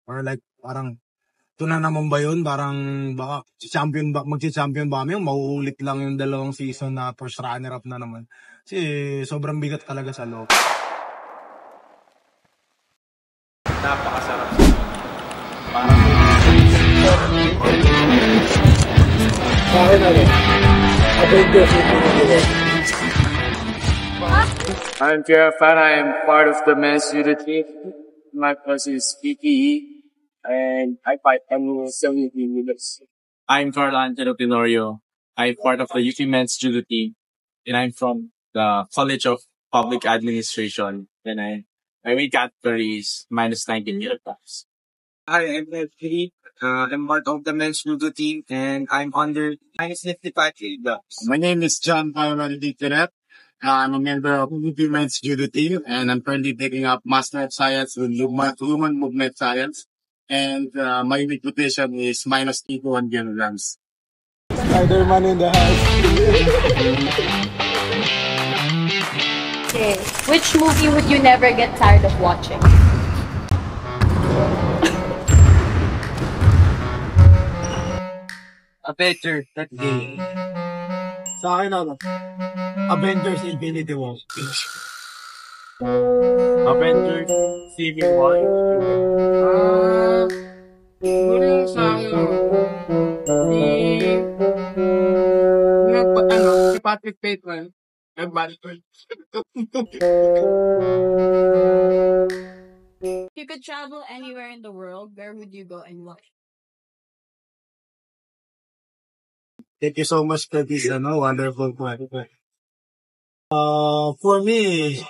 Or like, parang, ito na naman ba yun? Parang, baka, magsi-champion ba kami? Mauulit lang yung dalawang season na first runner-up na naman. Kasi, sobrang bigat talaga sa loob. Napakasarap. I'm Pierre Fan. I am part of the men's judo team. My person is PPE, and I fight under 70 meters. I'm Carl Angelo Tenorio. I'm part of the UP men's judo team, and I'm from the College of Public Administration. And my weight category is minus 19 kilograms. Hi, I'm Philippe. I'm part of the men's judo team, and I'm under minus 55 kilograms. My name is John Paolo Dictionet. I'm a member of UP Men's Judo Team, and I'm currently taking up Master of Science with Human Movement Science. And my weight position is minus 81 kilograms. Spider-Man in the house. Okay. Which movie would you never get tired of watching? Avengers, that game. Sa akin, Avengers Infinity War. Avengers Civil War. Siguro yung sa si Patrick Bateman, nag-Batman. If you could travel anywhere in the world, where would you go and why? Thank you so much for this wonderful question. For me,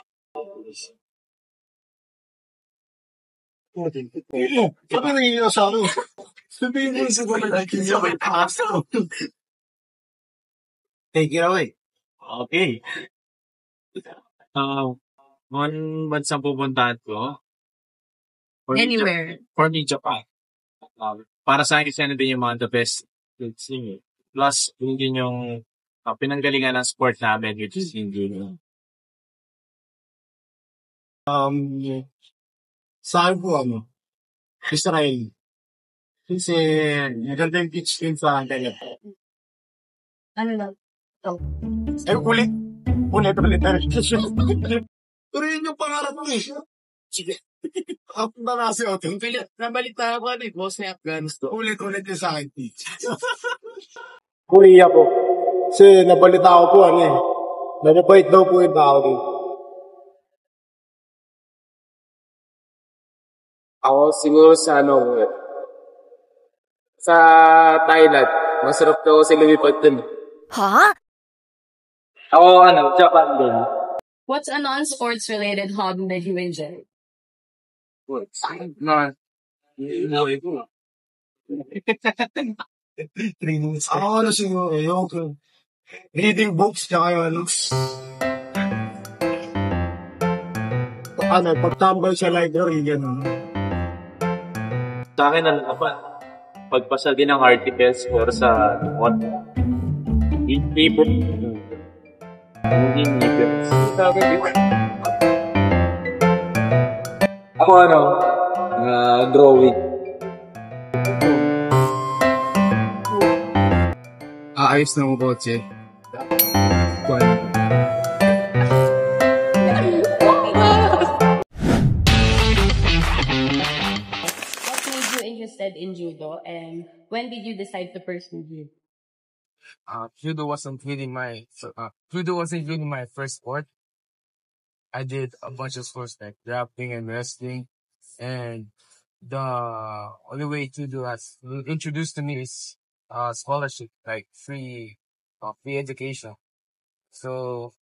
sabi nangyayon sa akin. Sabihin mo sa mga natin sa may paso. Take it away. Okay. One bansang pupuntahan ko. Anywhere. For me, Japan. Para sa akin, kasi ano din yung mga the best singing. Plus, yun din yung pinanggalingan ng sport namin, which is India. Sa akin po, Israel. Kasi, maganda yung pitch team sa akin. Ano lang? Ulit. Pero yun yung pangarap mo eh. Sige. Ako na kasi o. Nabalita ko boss ni Afghanistan. Ulit yung sa akin, pitch. Korea po. Kasi nabalita ko po, nababait daw po yung tao din. Ako siguro sa sa Thailand. Masarap daw kasi lumipad dun. Huh? Ako Japan din. What's a non-sports related hobby that you enjoy? Ako siguro, yung reading books, tsaka yung pagtambay sa library, gano'n. Sa akin, pagpasa din ng articles or sa paper. Ako drawing. Ayos na mo kotse. What made you interested in judo, and when did you decide to pursue judo? Judo wasn't really my first sport. I did a bunch of sports like grappling and wrestling, and the only way judo has introduced to me is scholarship, like free education. So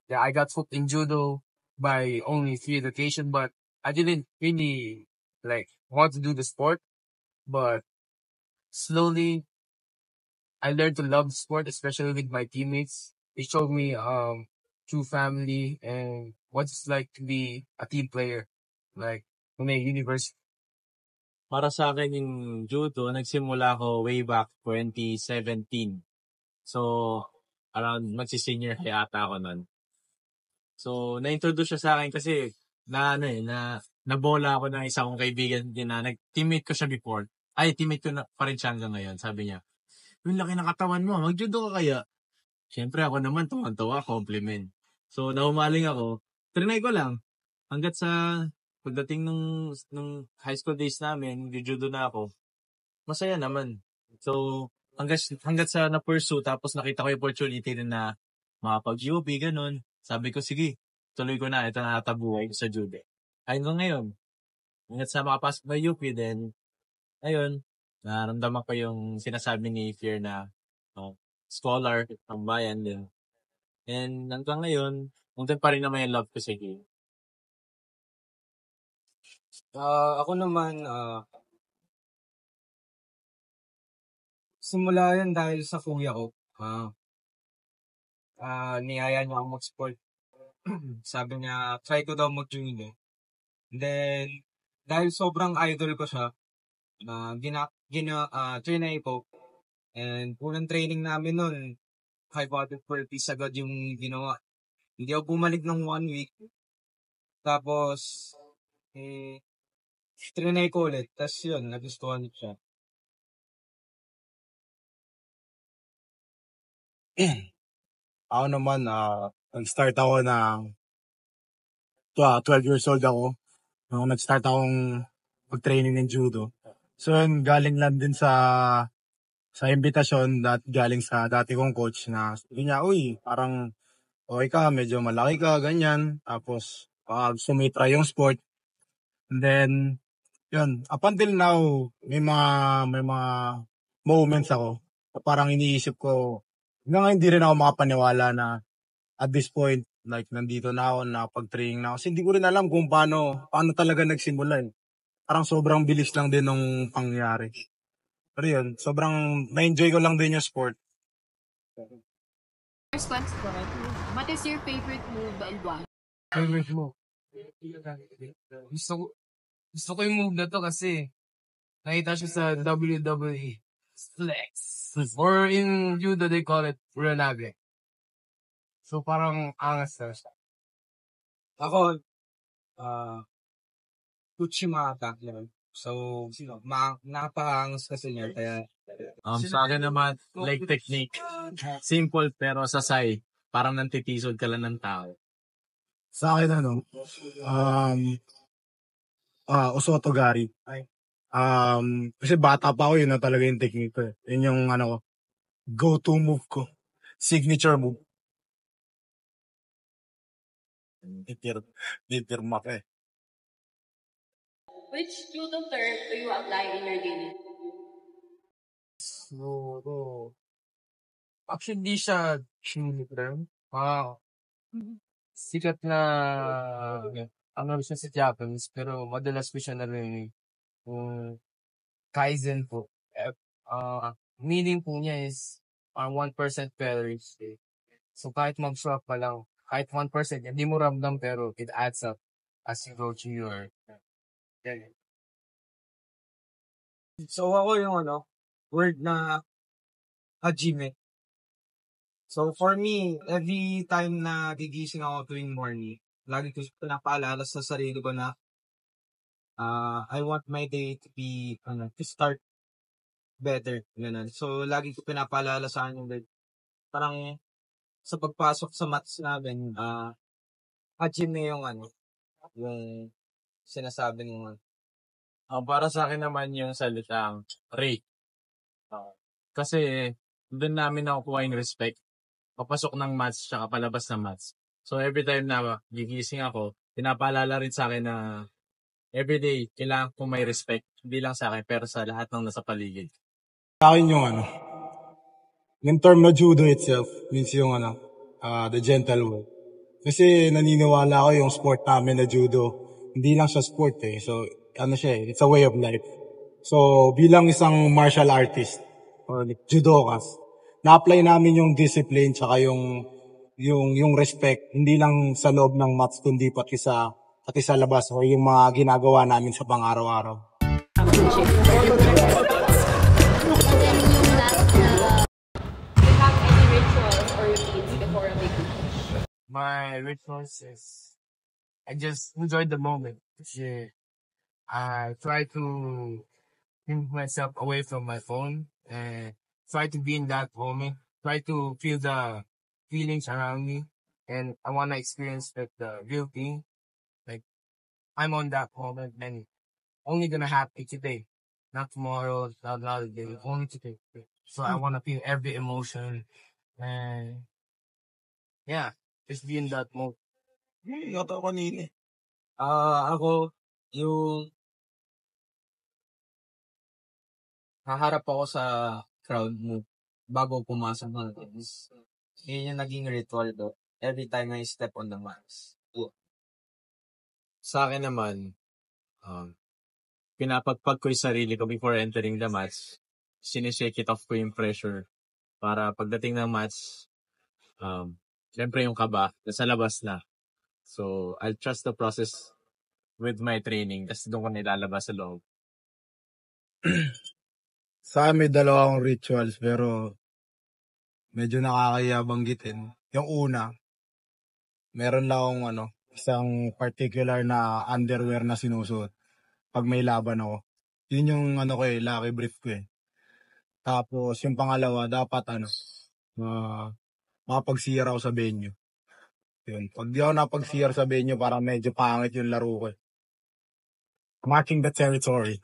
yeah, I got hooked in judo by only free education, but I didn't really want to do the sport. But slowly, I learned to love the sport, especially with my teammates. It showed me true family and what it's like to be a team player, like in a university. Para sa akin yung judo, nagsimula ako way back 2017. So, around magsi-senior high ata ako nun. So, na-introduce siya sa akin kasi na nabola ako ng isa kong kaibigan din na teammate ko siya before. Ay, teammate ko na pa rin siya hanggang ngayon. Sabi niya, yung laki ng katawan mo, mag-judo ka kaya? Siyempre ako naman, tuwan-tuwa, compliment. So, nahumaling ako. Trinay ko lang. Hanggat sa pagdating nung high school days namin, judo na ako. Masaya naman. So, hanggat sa na-pursue, tapos nakita ko yung opportunity rin na makapag-UP, ganun. Sabi ko, sige, tuloy ko na. Ito na natabuhay ko sa judo. Hanggang ngayon, hanggat sa makapasok na UP, then, ayun, naramdaman ko yung sinasabi ni Fear na scholar ng bayan din. And hanggang ngayon, nandun pa rin naman yung love ko sa game. Ako naman, simula yan dahil sa kuya ko. Niyaya niya ako mag-sport. Sabi niya, try ko daw mag-judo. Then, dahil sobrang idol ko siya, trinay ko. And unang training namin nun, 540 agad yung ginawa. Hindi ako bumalik ng 1 week. Tapos, trinay ko ulit. Tapos yun, nagustuhan ko siya. Ako naman, nag-start ako ng 12 years old ako. Nung nag-start akong mag-training ng judo. So yun, galing lang din sa imbitasyon galing sa dati kong coach na sabi niya, uy, parang okay ka, medyo malaki ka, ganyan. Tapos, sumitra yung sport. And then, yun, up until now, may mga moments ako. Parang iniisip ko, hanggang hindi rin ako makapaniwala na at this point, like, nandito na ako, nakapag-training na ako. Kasi hindi ko rin alam kung paano talaga nagsimula. Parang sobrang bilis lang din nung pangyari. Pero yun, sobrang na-enjoy ko lang din yung sport. First question, what is your favorite move and why? Favorite move? Gusto ko yung move na to kasi nakita siya sa WWE. Flex. Or in judo, they call it Uranage. So, parang angas na siya. Ako, Uchimata. So, napakaangas kasi niya. Kaya, Sa akin naman, leg technique. Simple pero sasay. Parang nantitisod ka lang ng tao. Sa akin, Osotogari. Kasi bata pa ako, yun na talaga yung technique ko. Yun yung, go-to move ko. Signature move. Nipirma ka eh. Which judo term do you apply in your daily? siguro, actually, di siya term. Sikat na, siya sa Japanese, pero madalas ko siya narinig. Kaizen po. Meaning po niya is 1% better each day. So kahit mag-swap pa lang, kahit 1%, hindi mo ramdam pero it adds up as you go to your So ako yung word na hajime. So for me, every time na gigising ako tuwing morning, lagi ko pinapaalala sa sarili ko na I want my day to be to start better. Ganun. So lagi ko pinapaalala sa akin that parang sa pagpasok sa maths namin, hajime yung yung sinasabi ng Para sa akin naman yung salitang rate. Kasi doon namin nakukuha yung respect. Papasok ng maths tsaka palabas ng maths. So every time na gigising ako, pinapaalala rin sa akin na everyday kailangan ko may respect. Hindi lang sa akin pero sa lahat ng nasa paligid. Sa akin yung term na judo itself means yung the gentle way. Kasi naniniwala ako yung sport namin na judo, hindi lang siya sport eh. So it's a way of life. So bilang isang martial artist or judokas, na-apply namin yung discipline tsaka yung respect, hindi lang sa loob ng mats kundi pati sa labas o yung mga ginagawa namin sa pang-araw-araw. Do you have any rituals or routines before a big match? My rituals is I just enjoyed the moment. Yeah. I try to move myself away from my phone and try to be in that moment. Try to feel the feelings around me, and I wanna experience the real thing. Like I'm on that moment, and only gonna happen today, not tomorrow, not another day, only today. So I wanna feel every emotion, and yeah, just be in that mode. Yata ko kanina. Ako, yung haharap ako sa crowd mo bago pumasok ng games. Yun yung naging ritual ko. Every time I step on the mats. Sa akin naman, pinapagpag ko yung sarili ko before entering the match. Sinishake it off ko yung pressure para pagdating ng match, syempre yung kaba, nasa labas na. So, I'll trust the process with my training. Tapos doon ko nilalabas sa loob. Sa akin may dalawang rituals pero medyo nakakaya banggitin. Yung una, meron lang akong isang particular na underwear na sinusuot pag may laban ako. Yun yung lucky brief ko eh. Tapos yung pangalawa, dapat makapag-CR ako sa venue. Yun. Pag di ako napag-CR sa venue, parang medyo pangit yung laro ko eh. Marking the territory.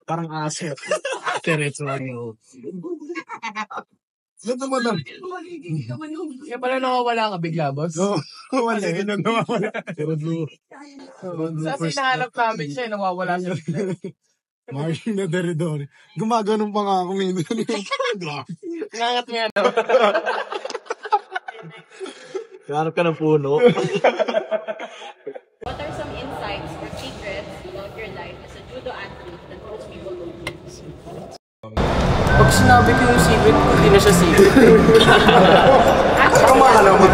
Parang asset. Territory. Yan naman lang. Kaya pala nakawala ka bigla, boss. No, wala. Yun ang nawawala. Kasi hinahanap namin siya, nawawala siya. Marking the territory. Gumaganon pa nga ako minsan. Nangat nga, no? Hanap ka ng puno. What are some insights or secrets about your life as a judo athlete that most people don't know? Pag sinabi ko yung secret, hindi na siya secret. Tama ka naman.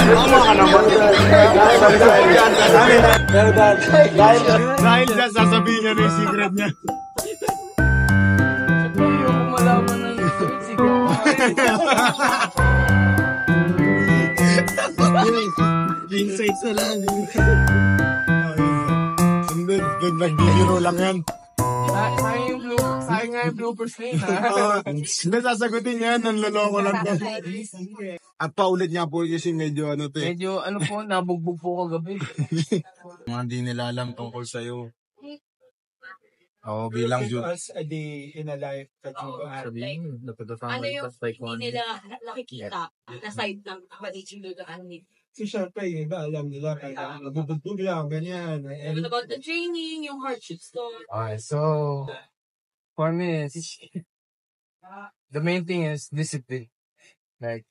Tama ka naman. Dahil dyan, sasabihin niya na yung secret niya. Siyempre, yung malaman na yung secret. Insights na lang. Hindi, nagbibiro lang yan. Sayang nga yung bloopers na yun, ha? Hindi, sasagutin yan. Nanloloko lang ko. At paulit niya po kasi medyo Medyo, po, nabugbog po kagabi. mga hindi nila alam tungkol sa'yo. Oo, bilang judo. A day in a life that you have. Ano yung hindi nila nakikita na side ng pagiging judo athlete? Kasi syempre, yung iba, alam nila, kaya nabubugbog lang, ganyan. What about the training, yung hardships to? Alright, so, for me, the main thing is discipline. Like,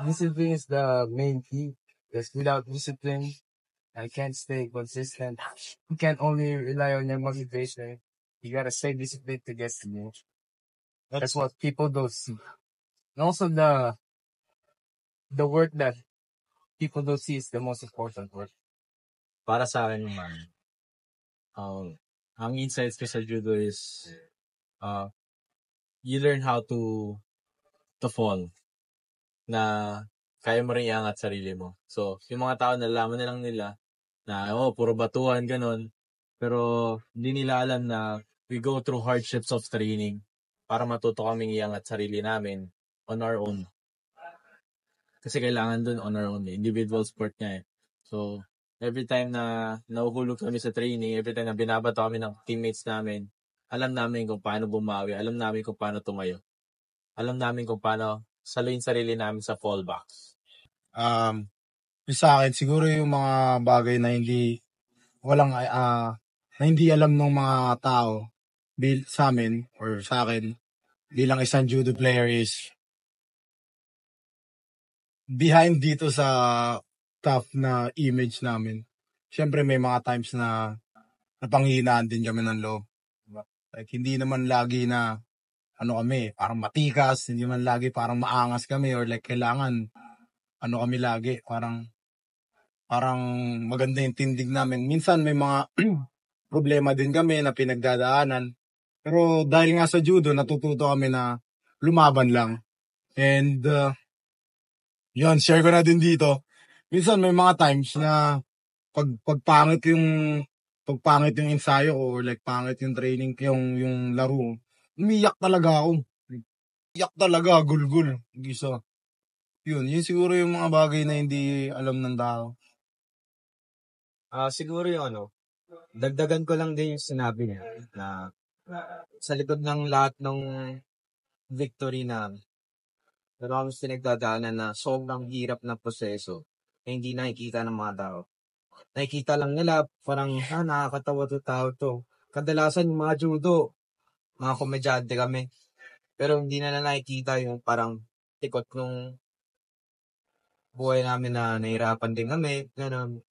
discipline is the main key. Because without discipline, I can't stay consistent. You can't only rely on your motivation. You gotta stay disciplined to get to you. That's what people don't see. And also the work that people don't see is the most important work. Para sa akin naman, ang insights ko sa judo is, you learn how to fall. Na kaya mo rin iangat sarili mo. So, yung mga tao nalaman na lang nila na, puro batuhan, ganun. Pero, hindi nila alam na we go through hardships of training para matuto kaming iangat sarili namin on our own. Kasi kailangan dun on our own. Individual sport nga eh. So, every time na nahuhulog kami sa training, every time na binabato kami ng teammates namin, alam namin kung paano bumawi, alam namin kung paano tumayo. Alam namin kung paano saluin sarili namin sa fallbacks. Sa akin, siguro yung mga bagay na hindi alam ng mga tao sa amin or sa akin bilang isang judo player is behind dito sa tough na image namin. Siyempre may mga times na napanghihinaan din kami ng loob. Like, hindi naman lagi na kami, parang matikas, hindi man lagi parang maangas kami or like kailangan kami lagi, parang maganda yung tindig namin. Minsan may mga problema din kami na pinagdadaanan. Pero dahil nga sa judo, natututo kami na lumaban lang. And yun, share ko na din dito. minsan may mga times na pag pangit yung ensayo ko or like pangit yung training yung laro, umiyak talaga ako. Iyak talaga, gulgul. Gisa. Yun siguro yung mga bagay na hindi alam ng tao. Siguro yung dagdagan ko lang din yung sinabi niya na sa likod ng lahat ng victory na meron kami pinagdadaanan na sobrang hirap na proseso na hindi nakikita ng mga tao. Nakikita lang nila, parang, nakakatawa to tao to. Kadalasan yung mga judo, mga komedyante kami. Pero hindi na nakikita yung parang tikot nung buhay namin na nahirapan din kami, gano'n,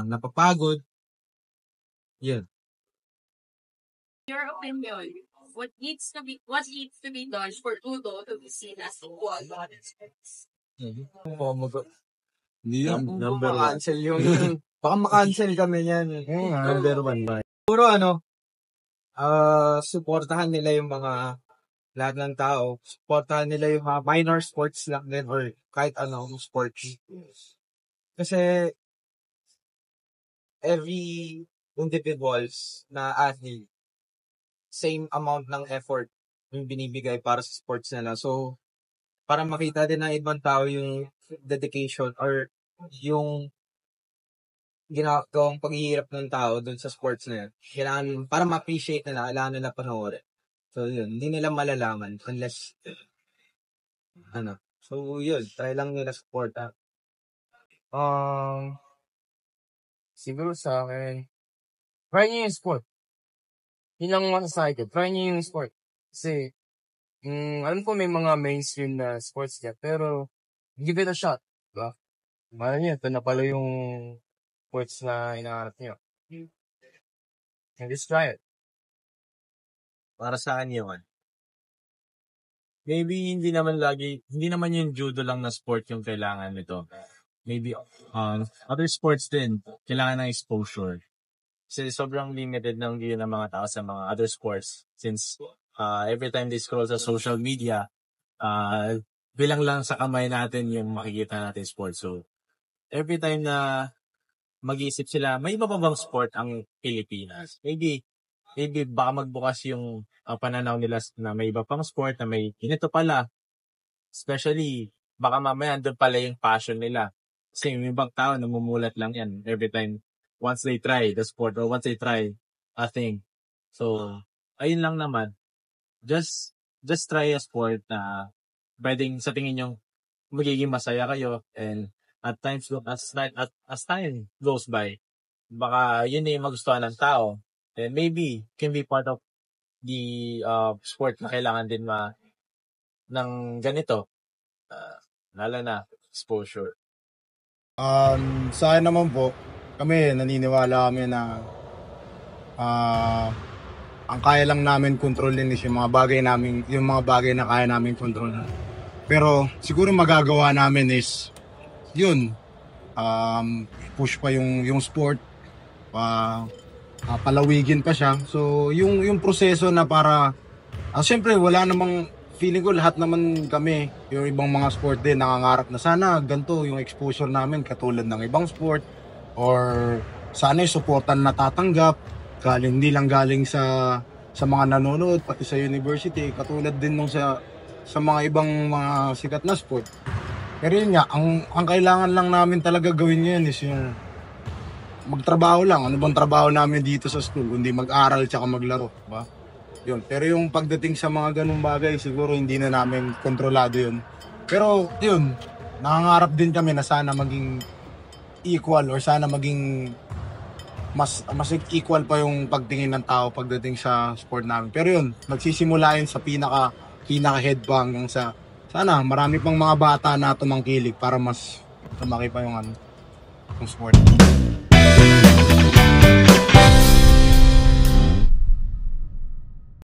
napapagod. Yun. Your opinion, what needs to be done for judo to be seen as a world sports? Hindi yan. Number cancel yung baka makancel kami yan. Number 1 ba? Puro suportahan nila yung mga lahat ng tao. Suportahan nila yung mga minor sports lang din or kahit sports. Kasi every individuals na athlete, same amount ng effort yung binibigay para sa sports nila. So, para makita din ng ibang tao yung dedication or yung ginagawang paghihirap ng tao dun sa sports na yun. Kailangan, para ma-appreciate nila, kailangan nila panoorin. So, yun. Hindi nila malalaman unless, So, yun. Try lang nila support. Siguro sa akin, try nyo yung sport. Yun lang masasabi ko. Try nyo yung sport. Kasi, alam ko may mga mainstream na sports dyan, pero give it a shot. Diba? Malay nyo, ito na pala yung sports na inaarap nyo. And just try it. Para sa akin yun. Maybe hindi naman yung judo lang na sport yung kailangan nito. Maybe other sports din, kailangan ng exposure. Kasi sobrang limited ng view ng mga tao sa mga other sports. Since every time they scroll sa social media, bilang lang sa kamay natin yung makikita natin sports. So, every time na mag-iisip sila, may iba pa bang sport ang Pilipinas? Maybe baka magbukas yung pananaw nila na may iba pang sport, na may ganito pala. Especially, baka mamaya andun pala yung passion nila. Kasi yung ibang tao, namumulat lang yan every time once they try the sport or once they try a thing. So, ayun lang naman. Just try a sport na pwedeng sa tingin nyo magiging masaya kayo, and at times as time goes by, baka yun na yung magustuhan ng tao. And maybe can be part of the sport na kailangan din ng ganito. Lalo na exposure. Sa akin naman po, kami naniniwala kami na ang kaya lang namin kontrolin is yung mga bagay na kaya namin kontrolin. Pero siguro magagawa namin is yun, push pa yung sport, palawigin pa siya. So yung proseso na para siyempre wala namang, feeling ko lahat naman kami, yung ibang mga sport din, nangangarap na sana ganito yung exposure namin katulad ng ibang sport, or sana yung supportan na tatanggap hindi lang galing sa mga nanonood, pati sa university, katulad din nung sa mga ibang mga sikat na sport. Pero yun nga, ang kailangan lang namin talaga gawin ngayon is yung magtrabaho lang. Ano bang trabaho namin dito sa school kundi mag-aral tsaka maglaro, diba? Yun. Pero yung pagdating sa mga ganung bagay, siguro hindi na namin kontrolado yun. Pero yun, nangangarap din kami na sana maging equal, or sana maging mas equal pa yung pagtingin ng tao pagdating sa sport namin. Pero yun, magsisimula yun sa pinaka head pa hanggang sa sana marami pang mga bata na tumangkilik para mas tumaki pa yung sport.